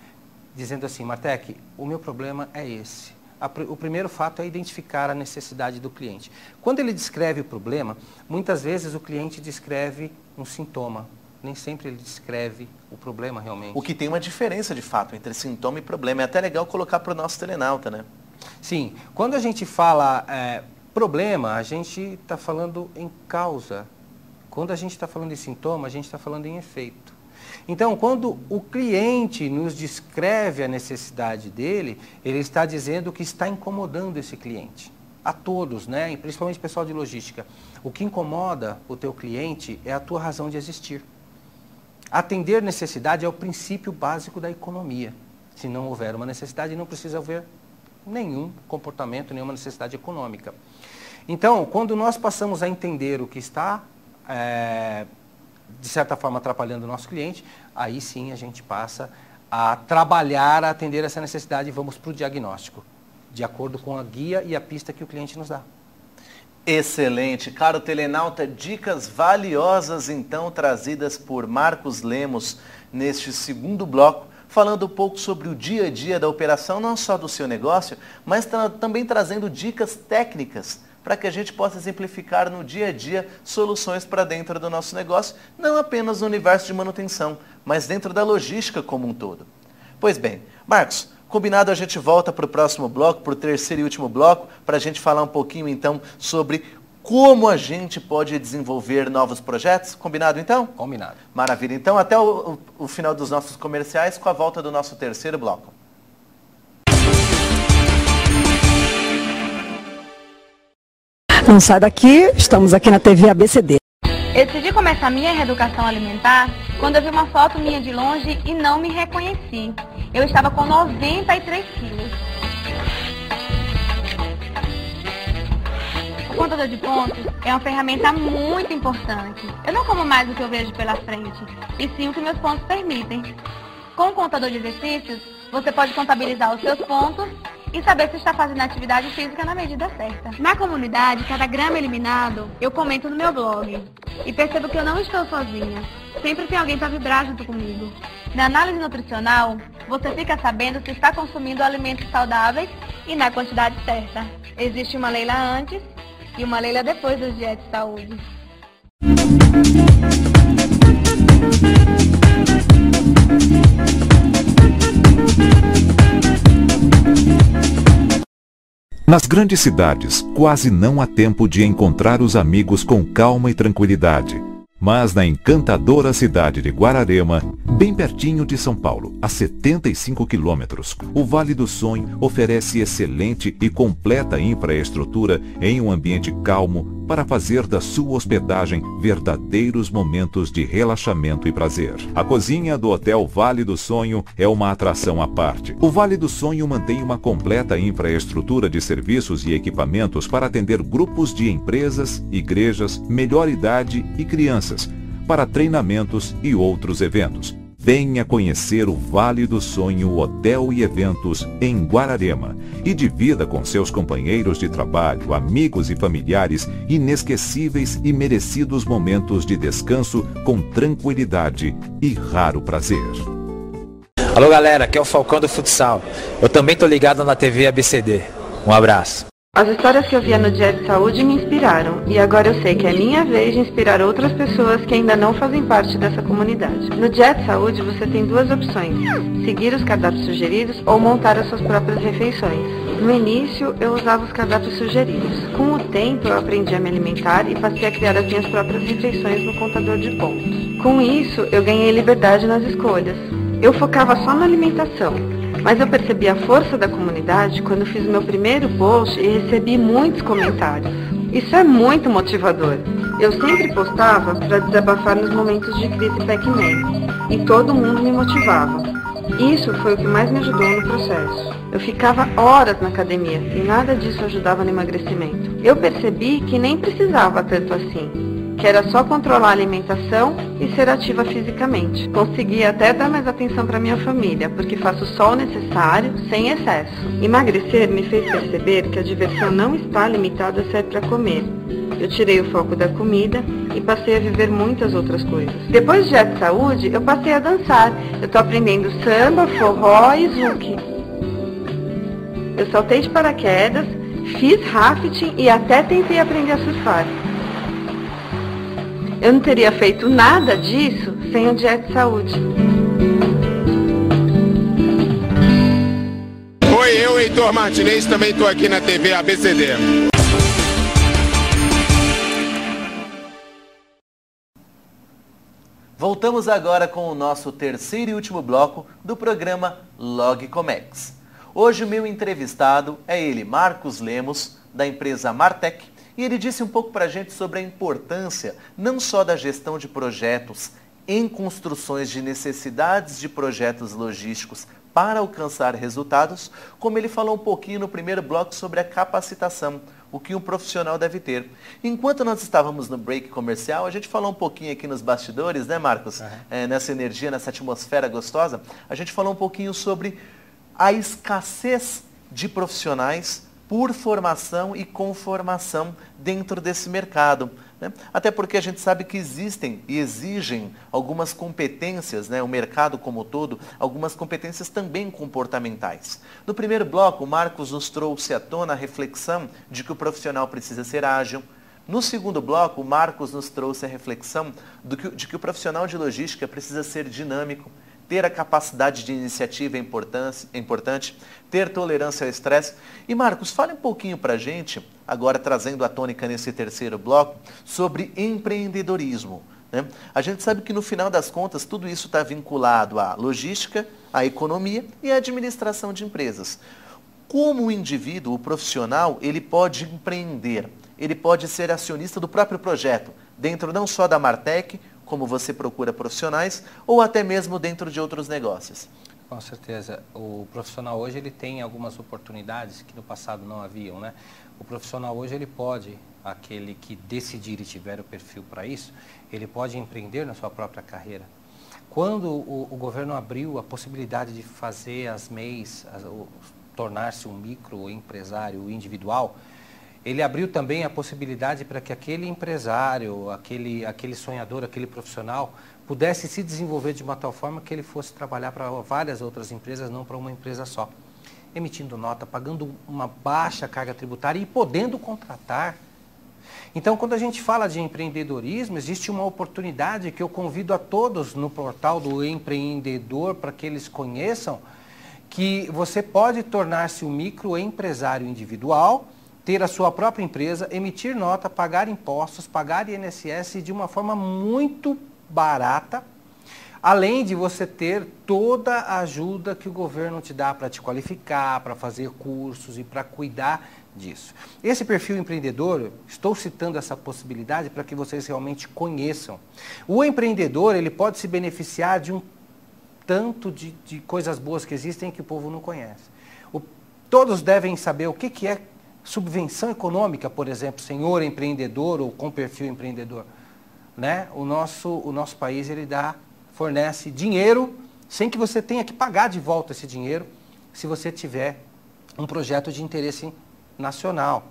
dizendo assim: Martec, o meu problema é esse. O primeiro fato é identificar a necessidade do cliente. Quando ele descreve o problema, muitas vezes o cliente descreve um sintoma. Nem sempre ele descreve o problema realmente. O que tem uma diferença, de fato, entre sintoma e problema. É até legal colocar para o nosso telenauta, né? Sim. Quando a gente fala problema, a gente está falando em causa. Quando a gente está falando em sintoma, a gente está falando em efeito. Então, quando o cliente nos descreve a necessidade dele, ele está dizendo que está incomodando esse cliente. A todos, né? E principalmente o pessoal de logística. O que incomoda o teu cliente é a tua razão de existir. Atender necessidade é o princípio básico da economia. Se não houver uma necessidade, não precisa haver nenhum comportamento, nenhuma necessidade econômica. Então, quando nós passamos a entender o que está, de certa forma, atrapalhando o nosso cliente, aí sim a gente passa a trabalhar, a atender essa necessidade e vamos para o diagnóstico, de acordo com a guia e a pista que o cliente nos dá. Excelente. Caro telenauta, dicas valiosas então trazidas por Marcos Lemos neste segundo bloco, falando um pouco sobre o dia a dia da operação, não só do seu negócio, mas também trazendo dicas técnicas para que a gente possa exemplificar no dia a dia soluções para dentro do nosso negócio, não apenas no universo de manutenção, mas dentro da logística como um todo. Pois bem, Marcos, combinado, a gente volta para o próximo bloco, para o terceiro e último bloco, para a gente falar um pouquinho então sobre como a gente pode desenvolver novos projetos. Combinado então? Combinado. Maravilha. Então até o final dos nossos comerciais com a volta do nosso terceiro bloco. Não sai daqui, estamos aqui na TV ABCD. Eu decidi começar minha reeducação alimentar quando eu vi uma foto minha de longe e não me reconheci. Eu estava com 93 quilos. O contador de pontos é uma ferramenta muito importante. Eu não como mais do que eu vejo pela frente, e sim o que meus pontos permitem. Com o contador de exercícios, você pode contabilizar os seus pontos e saber se está fazendo atividade física na medida certa. Na comunidade, cada grama eliminado, eu comento no meu blog e percebo que eu não estou sozinha. Sempre tem alguém para vibrar junto comigo. Na análise nutricional, você fica sabendo se está consumindo alimentos saudáveis e na quantidade certa. Existe uma Leila antes e uma Leila depois dos Dieta e Saúde. Nas grandes cidades, quase não há tempo de encontrar os amigos com calma e tranquilidade. Mas na encantadora cidade de Guararema, bem pertinho de São Paulo, a 75 quilômetros, o Vale do Sonho oferece excelente e completa infraestrutura em um ambiente calmo para fazer da sua hospedagem verdadeiros momentos de relaxamento e prazer. A cozinha do Hotel Vale do Sonho é uma atração à parte. O Vale do Sonho mantém uma completa infraestrutura de serviços e equipamentos para atender grupos de empresas, igrejas, melhor idade e crianças, para treinamentos e outros eventos. Venha conhecer o Vale do Sonho Hotel e Eventos em Guararema e divida com seus companheiros de trabalho, amigos e familiares inesquecíveis e merecidos momentos de descanso com tranquilidade e raro prazer. Alô galera, aqui é o Falcão do Futsal. Eu também tô ligado na TV ABCD. Um abraço. As histórias que eu via no Dieta e Saúde me inspiraram, e agora eu sei que é minha vez de inspirar outras pessoas que ainda não fazem parte dessa comunidade. No Dieta e Saúde você tem duas opções: seguir os cardápios sugeridos ou montar as suas próprias refeições. No início eu usava os cardápios sugeridos. Com o tempo eu aprendi a me alimentar e passei a criar as minhas próprias refeições no contador de pontos. Com isso eu ganhei liberdade nas escolhas. Eu focava só na alimentação, mas eu percebi a força da comunidade quando fiz o meu primeiro post e recebi muitos comentários. Isso é muito motivador. Eu sempre postava para desabafar nos momentos de crise Pac-Man e todo mundo me motivava. Isso foi o que mais me ajudou no processo. Eu ficava horas na academia e nada disso ajudava no emagrecimento. Eu percebi que nem precisava tanto assim, que era só controlar a alimentação e ser ativa fisicamente. Consegui até dar mais atenção para minha família, porque faço só o necessário, sem excesso. Emagrecer me fez perceber que a diversão não está limitada a ser para comer. Eu tirei o foco da comida e passei a viver muitas outras coisas. Depois de Dieta e Saúde, eu passei a dançar. Eu estou aprendendo samba, forró e zouk. Eu saltei de paraquedas, fiz rafting e até tentei aprender a surfar. Eu não teria feito nada disso sem o Dieta e Saúde. Oi, eu, Heitor Martinez, também estou aqui na TV ABCD. Voltamos agora com o nosso terceiro e último bloco do programa Log Comex. Hoje o meu entrevistado é ele, Marcos Lemos, da empresa Martec, e ele disse um pouco para a gente sobre a importância não só da gestão de projetos em construções de necessidades de projetos logísticos para alcançar resultados, como ele falou um pouquinho no primeiro bloco sobre a capacitação, o que um profissional deve ter. Enquanto nós estávamos no break comercial, a gente falou um pouquinho aqui nos bastidores, né, Marcos? Nessa energia, nessa atmosfera gostosa, a gente falou um pouquinho sobre a escassez de profissionais por formação e com formação dentro desse mercado, né? Até porque a gente sabe que existem e exigem algumas competências, né? O mercado como um todo, algumas competências também comportamentais. No primeiro bloco, o Marcos nos trouxe à tona a reflexão de que o profissional precisa ser ágil. No segundo bloco, o Marcos nos trouxe a reflexão de que o profissional de logística precisa ser dinâmico. Ter a capacidade de iniciativa é importante, ter tolerância ao estresse. E Marcos, fale um pouquinho para a gente, agora trazendo a tônica nesse terceiro bloco, sobre empreendedorismo, né? A gente sabe que no final das contas tudo isso está vinculado à logística, à economia e à administração de empresas. Como o indivíduo, o profissional, ele pode empreender, ele pode ser acionista do próprio projeto, dentro não só da Martec, como você procura profissionais, ou até mesmo dentro de outros negócios? Com certeza. O profissional hoje ele tem algumas oportunidades que no passado não haviam, né? O profissional hoje ele pode, aquele que decidir e tiver o perfil para isso, ele pode empreender na sua própria carreira. quando o governo abriu a possibilidade de fazer as MEIs, tornar-se um microempresário individual, ele abriu também a possibilidade para que aquele empresário, aquele sonhador, aquele profissional, pudesse se desenvolver de uma tal forma que ele fosse trabalhar para várias outras empresas, não para uma empresa só. Emitindo nota, pagando uma baixa carga tributária e podendo contratar. Então, quando a gente fala de empreendedorismo, existe uma oportunidade que eu convido a todos no portal do empreendedor para que eles conheçam, que você pode tornar-se um microempresário individual, ter a sua própria empresa, emitir nota, pagar impostos, pagar INSS de uma forma muito barata, além de você ter toda a ajuda que o governo te dá para te qualificar, para fazer cursos e para cuidar disso. Esse perfil empreendedor, estou citando essa possibilidade para que vocês realmente conheçam. O empreendedor, ele pode se beneficiar de um tanto de coisas boas que existem que o povo não conhece. Todos devem saber o que é subvenção econômica, por exemplo, senhor empreendedor ou com perfil empreendedor. Né? O nosso país, ele fornece dinheiro sem que você tenha que pagar de volta esse dinheiro, se você tiver um projeto de interesse nacional.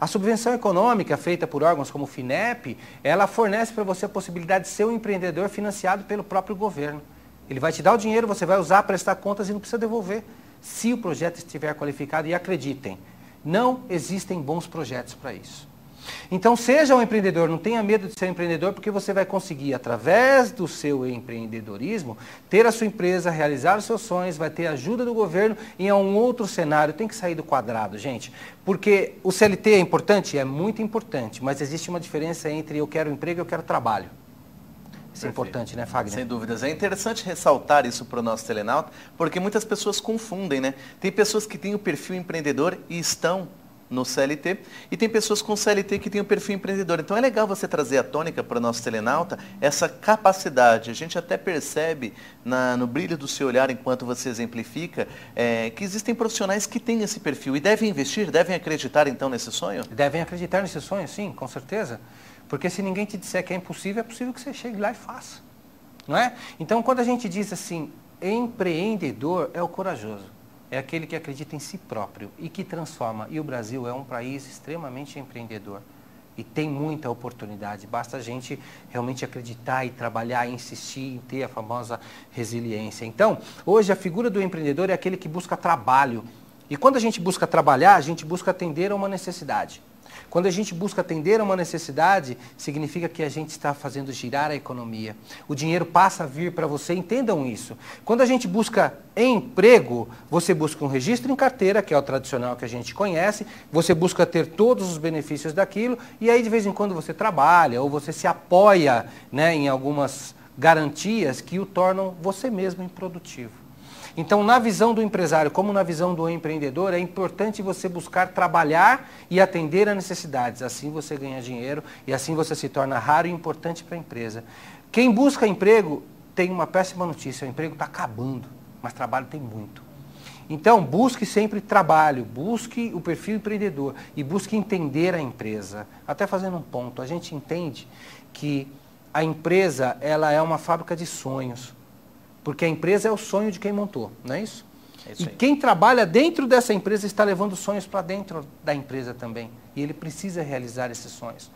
A subvenção econômica feita por órgãos como o FINEP, ela fornece para você a possibilidade de ser um empreendedor financiado pelo próprio governo. Ele vai te dar o dinheiro, você vai usar, prestar contas e não precisa devolver, se o projeto estiver qualificado. E acreditem, não existem bons projetos para isso. Então, seja um empreendedor, não tenha medo de ser um empreendedor, porque você vai conseguir, através do seu empreendedorismo, ter a sua empresa, realizar os seus sonhos, vai ter a ajuda do governo em um outro cenário. Tem que sair do quadrado, gente. Porque o CLT é importante? É muito importante, mas existe uma diferença entre eu quero emprego e eu quero trabalho. Isso é importante, né, Fagner? Sem dúvidas. É interessante ressaltar isso para o nosso telenauta, porque muitas pessoas confundem, né? Tem pessoas que têm o perfil empreendedor e estão no CLT, e tem pessoas com CLT que têm o perfil empreendedor. Então é legal você trazer a tônica para o nosso telenauta, essa capacidade. A gente até percebe no brilho do seu olhar, enquanto você exemplifica, que existem profissionais que têm esse perfil e devem investir, devem acreditar então nesse sonho? Devem acreditar nesse sonho, sim, com certeza. Porque se ninguém te disser que é possível que você chegue lá e faça. Não é? Então, quando a gente diz assim, empreendedor é o corajoso. É aquele que acredita em si próprio e que transforma. E o Brasil é um país extremamente empreendedor. E tem muita oportunidade. Basta a gente realmente acreditar e trabalhar, e insistir em ter a famosa resiliência. Então, hoje a figura do empreendedor é aquele que busca trabalho. E quando a gente busca trabalhar, a gente busca atender a uma necessidade. Quando a gente busca atender a uma necessidade, significa que a gente está fazendo girar a economia. O dinheiro passa a vir para você, entendam isso. Quando a gente busca emprego, você busca um registro em carteira, que é o tradicional que a gente conhece, você busca ter todos os benefícios daquilo, e aí de vez em quando você trabalha, ou você se apoia, né, em algumas garantias que o tornam você mesmo improdutivo. Então, na visão do empresário, como na visão do empreendedor, é importante você buscar trabalhar e atender a necessidades. Assim você ganha dinheiro e assim você se torna raro e importante para a empresa. Quem busca emprego tem uma péssima notícia, o emprego está acabando, mas trabalho tem muito. Então, busque sempre trabalho, busque o perfil empreendedor e busque entender a empresa. Até fazendo um ponto, a gente entende que a empresa ela é uma fábrica de sonhos. Porque a empresa é o sonho de quem montou, não é isso? E quem trabalha dentro dessa empresa está levando sonhos para dentro da empresa também. E ele precisa realizar esses sonhos.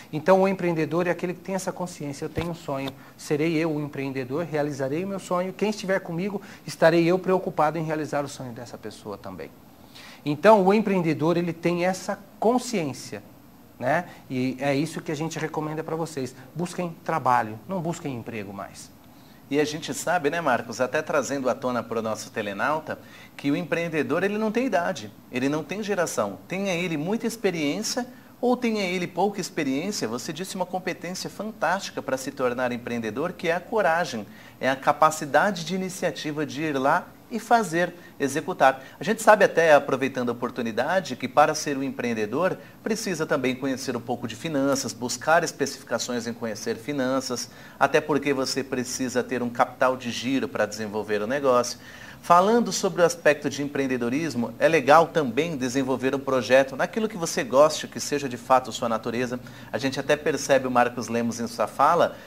Então o empreendedor é aquele que tem essa consciência, eu tenho um sonho, serei eu o empreendedor, realizarei o meu sonho, quem estiver comigo, estarei eu preocupado em realizar o sonho dessa pessoa também. Então o empreendedor, ele tem essa consciência, né? E é isso que a gente recomenda para vocês. Busquem trabalho, não busquem emprego mais. E a gente sabe, né, Marcos, até trazendo à tona para o nosso telenauta, que o empreendedor ele não tem idade, ele não tem geração. Tenha ele muita experiência ou tenha ele pouca experiência, você disse uma competência fantástica para se tornar empreendedor, que é a coragem, é a capacidade de iniciativa de ir lá e fazer, executar. A gente sabe até, aproveitando a oportunidade, que para ser um empreendedor, precisa também conhecer um pouco de finanças, buscar especificações em conhecer finanças, até porque você precisa ter um capital de giro para desenvolver o negócio. Falando sobre o aspecto de empreendedorismo, é legal também desenvolver um projeto naquilo que você goste, que seja de fato sua natureza. A gente até percebe o Marcos Lemos em sua fala,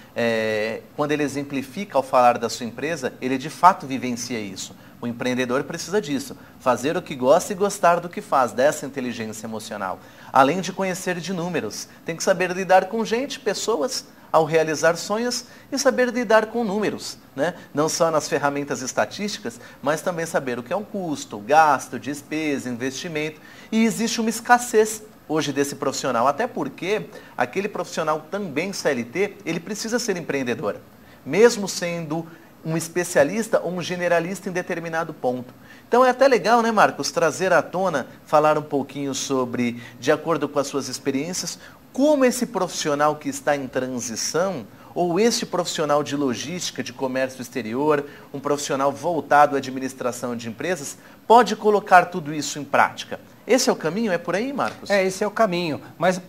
quando ele exemplifica ao falar da sua empresa, ele de fato vivencia isso. O empreendedor precisa disso, fazer o que gosta e gostar do que faz, dessa inteligência emocional. Além de conhecer de números, tem que saber lidar com gente, pessoas, ao realizar sonhos e saber lidar com números, né? Não só nas ferramentas estatísticas, mas também saber o que é um custo, gasto, despesa, investimento. E existe uma escassez hoje desse profissional, até porque aquele profissional também CLT, ele precisa ser empreendedor, mesmo sendo um especialista ou um generalista em determinado ponto. Então é até legal, né, Marcos, trazer à tona, falar um pouquinho sobre, de acordo com as suas experiências, como esse profissional que está em transição, ou esse profissional de logística, de comércio exterior, um profissional voltado à administração de empresas, pode colocar tudo isso em prática. Esse é o caminho? É por aí, Marcos? Esse é o caminho. Mas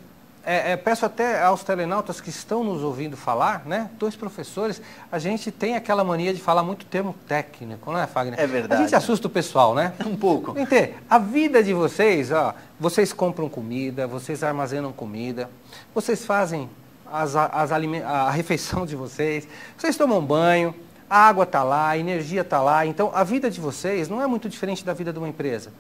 peço até aos telenautas que estão nos ouvindo falar, né? 2 professores, a gente tem aquela mania de falar muito termo técnico, não é, Fagner? É verdade. A gente assusta o pessoal, né? Um pouco. Entende? A vida de vocês, ó, vocês compram comida, vocês armazenam comida, vocês fazem a refeição de vocês tomam banho, a água está lá, a energia está lá. Então, a vida de vocês não é muito diferente da vida de uma empresa.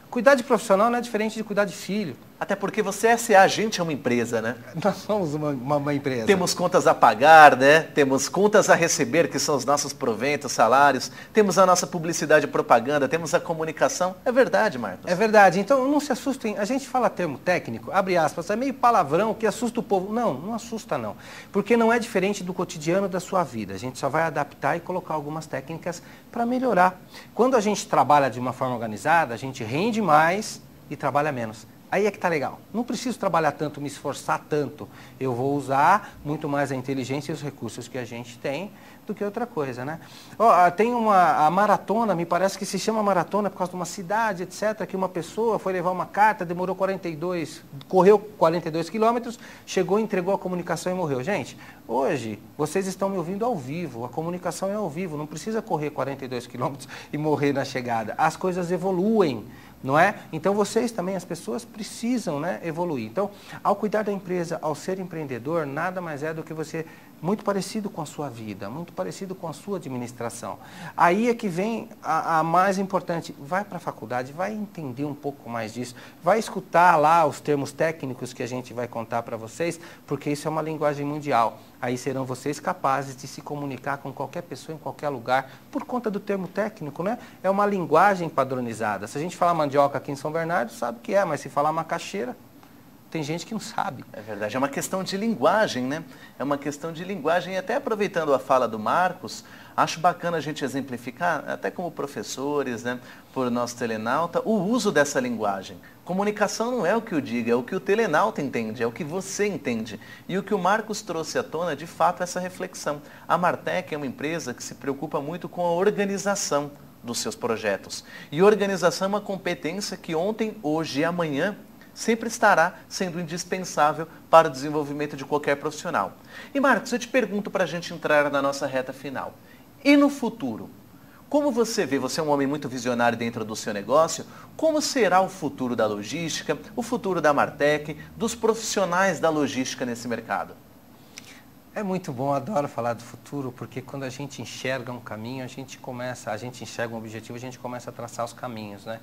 Cuidar de profissional não é diferente de cuidar de filho. Até porque você é SA, a gente é uma empresa, né? Nós somos uma empresa. Temos contas a pagar, né? Temos contas a receber, que são os nossos proventos, salários. Temos a nossa publicidade e propaganda, temos a comunicação. É verdade, Marcos? É verdade. Então, não se assustem. A gente fala termo técnico, abre aspas, é meio palavrão que assusta o povo. Não, não assusta não. Porque não é diferente do cotidiano da sua vida. A gente só vai adaptar e colocar algumas técnicas para melhorar. Quando a gente trabalha de uma forma organizada, a gente rende mais e trabalha menos. Aí é que tá legal. Não preciso trabalhar tanto, me esforçar tanto. Eu vou usar muito mais a inteligência e os recursos que a gente tem do que outra coisa, né? Tem a maratona, me parece que se chama maratona por causa de uma cidade, etc., que uma pessoa foi levar uma carta, correu 42 quilômetros, chegou, entregou a comunicação e morreu. Gente, hoje vocês estão me ouvindo ao vivo, a comunicação é ao vivo, não precisa correr 42 quilômetros e morrer na chegada. As coisas evoluem. Não é? Então vocês também, as pessoas precisam, né, evoluir. Então, ao cuidar da empresa, ao ser empreendedor, nada mais é do que você, muito parecido com a sua vida, muito parecido com a sua administração. Aí é que vem a mais importante, vai para a faculdade, vai entender um pouco mais disso, vai escutar lá os termos técnicos que a gente vai contar para vocês, porque isso é uma linguagem mundial. Aí serão vocês capazes de se comunicar com qualquer pessoa em qualquer lugar, por conta do termo técnico, né? É uma linguagem padronizada. Se a gente falar mandioca aqui em São Bernardo, sabe o que é, mas se falar macaxeira, tem gente que não sabe. É verdade, é uma questão de linguagem, né? É uma questão de linguagem. E até aproveitando a fala do Marcos, acho bacana a gente exemplificar, até como professores, né, por nosso telenauta, o uso dessa linguagem. Comunicação não é o que eu digo, é o que o telenauta entende, é o que você entende. E o que o Marcos trouxe à tona, de fato, é essa reflexão. A Martec é uma empresa que se preocupa muito com a organização dos seus projetos. E organização é uma competência que ontem, hoje e amanhã sempre estará sendo indispensável para o desenvolvimento de qualquer profissional. E Marcos, eu te pergunto para a gente entrar na nossa reta final. E no futuro? Como você vê, você é um homem muito visionário dentro do seu negócio, como será o futuro da logística, o futuro da Martec, dos profissionais da logística nesse mercado? É muito bom, adoro falar do futuro, porque quando a gente enxerga um caminho, a gente enxerga um objetivo, a gente começa a traçar os caminhos, né?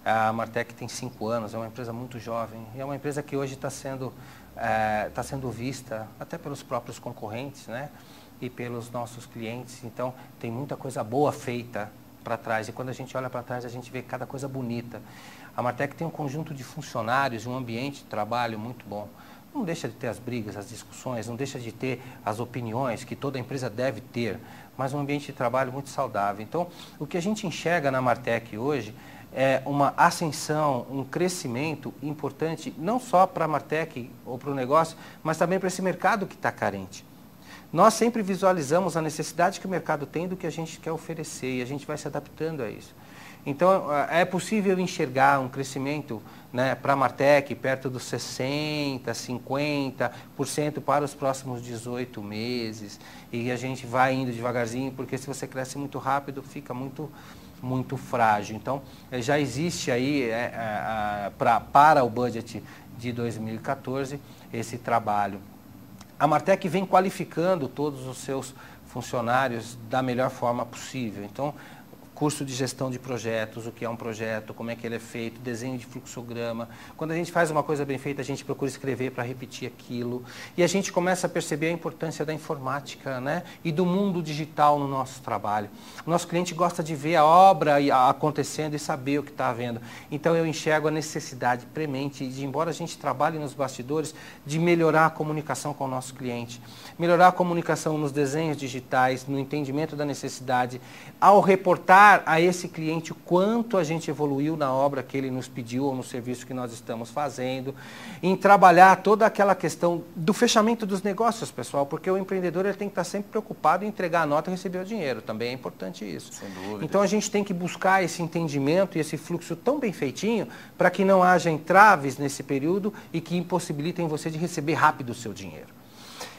A Martec tem 5 anos, é uma empresa muito jovem, e é uma empresa que hoje está sendo vista até pelos próprios concorrentes, né? E pelos nossos clientes. Então, tem muita coisa boa feita para trás. E quando a gente olha para trás, a gente vê cada coisa bonita. A Martec tem um conjunto de funcionários, um ambiente de trabalho muito bom. Não deixa de ter as brigas, as discussões, não deixa de ter as opiniões que toda empresa deve ter, mas um ambiente de trabalho muito saudável. Então, o que a gente enxerga na Martec hoje é uma ascensão, um crescimento importante, não só para a Martec ou para o negócio, mas também para esse mercado que está carente. Nós sempre visualizamos a necessidade que o mercado tem do que a gente quer oferecer e a gente vai se adaptando a isso. Então, é possível enxergar um crescimento, né, para a Martec perto dos 60%, 50% para os próximos 18 meses. E a gente vai indo devagarzinho, porque se você cresce muito rápido, fica muito muito frágil. Então, já existe aí, para o budget de 2014, esse trabalho. A Martec vem qualificando todos os seus funcionários da melhor forma possível. Então, curso de gestão de projetos, o que é um projeto, como é que ele é feito, desenho de fluxograma. Quando a gente faz uma coisa bem feita, a gente procura escrever para repetir aquilo. E a gente começa a perceber a importância da informática, né? E do mundo digital no nosso trabalho. O nosso cliente gosta de ver a obra acontecendo e saber o que está havendo. Então eu enxergo a necessidade premente de, embora a gente trabalhe nos bastidores, de melhorar a comunicação com o nosso cliente. Melhorar a comunicação nos desenhos digitais, no entendimento da necessidade, ao reportar a esse cliente o quanto a gente evoluiu na obra que ele nos pediu ou no serviço que nós estamos fazendo, em trabalhar toda aquela questão do fechamento dos negócios, pessoal, porque o empreendedor ele tem que estar sempre preocupado em entregar a nota e receber o dinheiro, também é importante isso. Sem dúvida. Então a gente tem que buscar esse entendimento e esse fluxo tão bem feitinho para que não haja entraves nesse período e que impossibilitem você de receber rápido o seu dinheiro.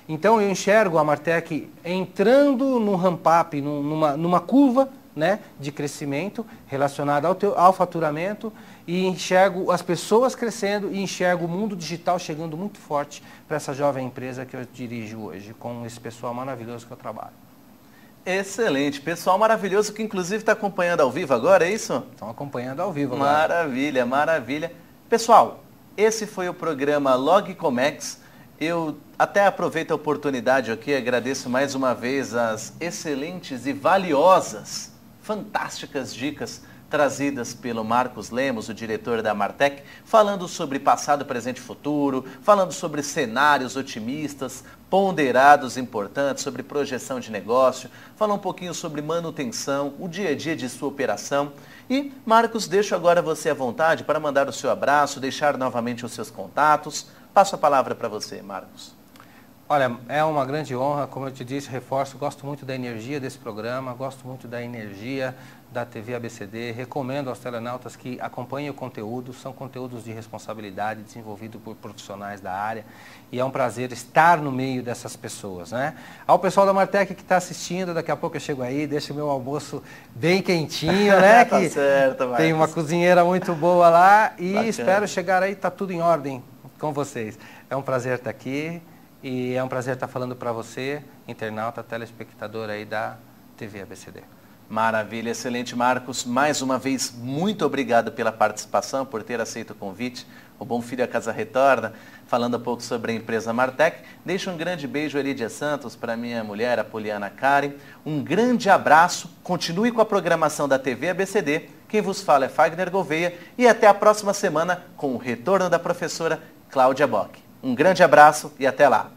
Então eu enxergo a Martec entrando num ramp-up, numa curva, né, de crescimento relacionada ao faturamento, e enxergo as pessoas crescendo e enxergo o mundo digital chegando muito forte para essa jovem empresa que eu dirijo hoje, com esse pessoal maravilhoso que eu trabalho. Excelente, pessoal maravilhoso que inclusive está acompanhando ao vivo agora, é isso? Estão acompanhando ao vivo agora. Maravilha, maravilha. Pessoal, esse foi o programa Logcomex. Eu até aproveito a oportunidade aqui, agradeço mais uma vez as excelentes e valiosas, fantásticas dicas trazidas pelo Marcos Lemos, o diretor da Martec, falando sobre passado, presente e futuro, falando sobre cenários otimistas, ponderados importantes, sobre projeção de negócio, falando um pouquinho sobre manutenção, o dia a dia de sua operação. E, Marcos, deixo agora você à vontade para mandar o seu abraço, deixar novamente os seus contatos. Passo a palavra para você, Marcos. Olha, é uma grande honra, como eu te disse, reforço, gosto muito da energia desse programa, gosto muito da energia da TV ABCD, recomendo aos telenautas que acompanhem o conteúdo, são conteúdos de responsabilidade desenvolvidos por profissionais da área e é um prazer estar no meio dessas pessoas, né? Ao pessoal da Martec que está assistindo, daqui a pouco eu chego aí, deixo o meu almoço bem quentinho, né? Tá que certo, Marcos. Tem uma cozinheira muito boa lá e Bacana. Espero chegar aí, tá tudo em ordem com vocês. É um prazer estar aqui. E é um prazer estar falando para você, internauta, telespectador aí da TV ABCD. Maravilha, excelente, Marcos. Mais uma vez, muito obrigado pela participação, por ter aceito o convite. O Bom Filho a Casa Retorna, falando um pouco sobre a empresa Martec. Deixo um grande beijo, Elidia Santos, para minha mulher, a Poliana Karen. Um grande abraço, continue com a programação da TV ABCD. Quem vos fala é Fagner Gouveia e até a próxima semana com o retorno da professora Cláudia Bock. Um grande abraço e até lá.